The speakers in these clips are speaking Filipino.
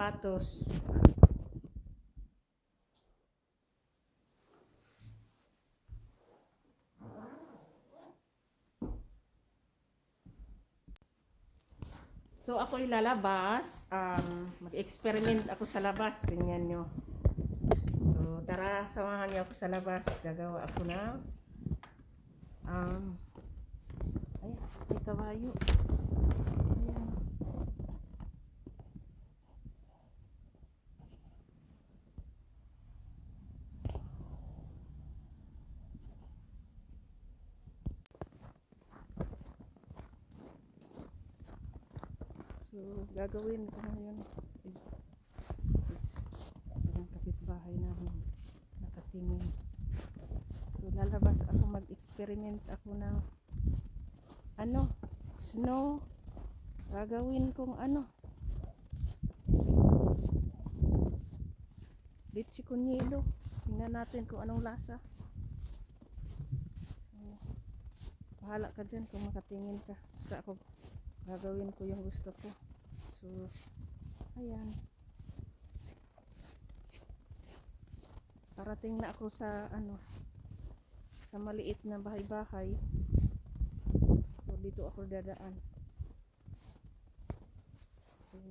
sapatos. So ako ilalabas, mag-experiment ako sa labas, tingnan nyo. So tara, samahan niyo ako sa labas, gagawa ako ng ay kabayo. Ayan. So gagawin ko ngayon, parang kapitbahay namin nakatingin. So lalabas ako, mag-experiment ako ng snow. Gagawin kong litsi con yelo. Tingnan natin kung anong lasa. Bahala ka dyan kung makatingin ka. Basta ako gagawin ko yung gusto ko. So ayan, parating na ako sa sa maliit na bahay-bahay. So dito ako dadaan. So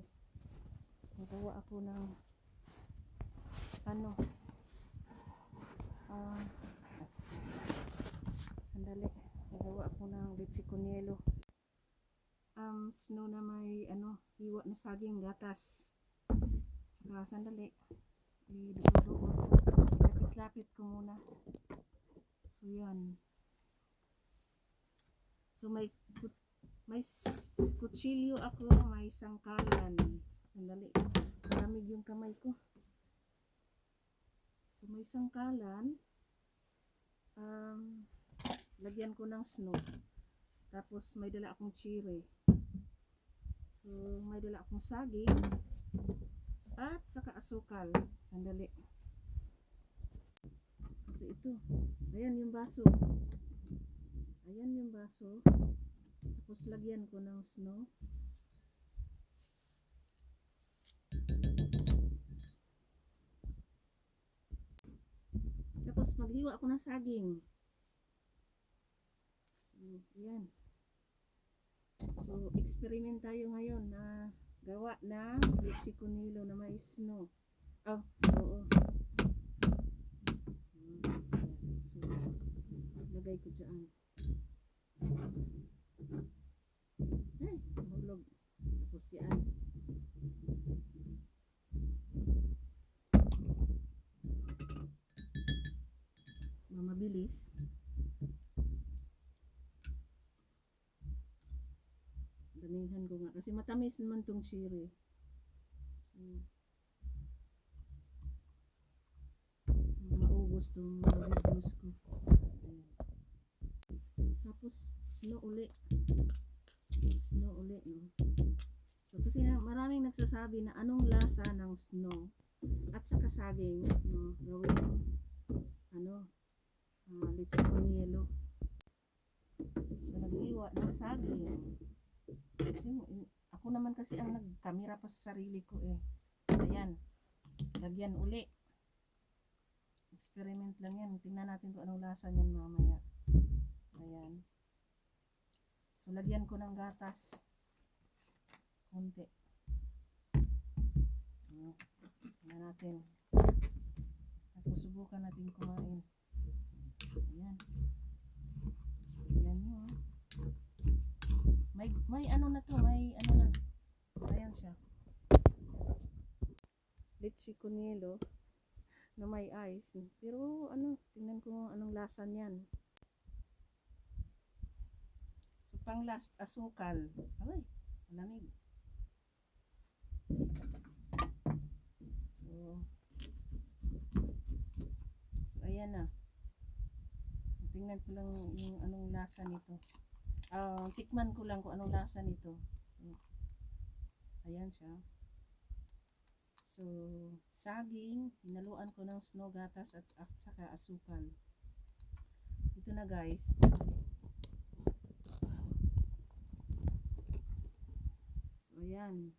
magawa ako ng sandali, magawa ako ng litsi con yelo. Snow na may hiwa na saging gatas. Saka sandali, idugo-dugo, lapit-lapit ko muna. So yan. So may kutsilyo ako, may sangkalan. Sandali, malamig yung kamay ko. So may sangkalan, lagyan ko ng snow. Tapos may dala akong cherry. So may dala akong saging at saka asukal. Sandali. Kasi ito, ayan yung baso. Ayan yung baso. Tapos lagyan ko ng snow. Tapos maghiwa ako ng saging. Ayan. So experiment tayo ngayon na gawa ng litsi con yelo na may snow. Oo. So lagay ko dyan. Ay, mahulog. Tapos yan. Mabilis. Damihan ko nga kasi matamis naman tong cherry. Maubos tong juice ko. Ayan. Tapos snow uli, no? So kasi maraming nagsasabi na anong lasa ng snow at saka saging, no, gawin litsi con yelo. So naghiwa ng saging. Kasi ako naman kasi ang nagkamera pa sa sarili ko eh. Ayan, lagyan uli. Experiment lang yan. Tingnan natin kung anong lasa niyan mamaya. Ayan. So lagyan ko ng gatas. Konti. Tingnan natin. Tapos subukan natin kumain. Ayan. Ayan nyo. May na to, may na. Ayan siya. Litsi con yelo na may ice. Pero tingnan ko anong lasa niyan. So pang last, asukal. Ay, malamig. So ayan na. So, tingnan ko lang yung anong lasa nito. Tikman ko lang kung anong lasa nito. So, ayan siya. So saging, hinaluan ko ng snow, gatas at saka asukal. Ito na guys. So ayan.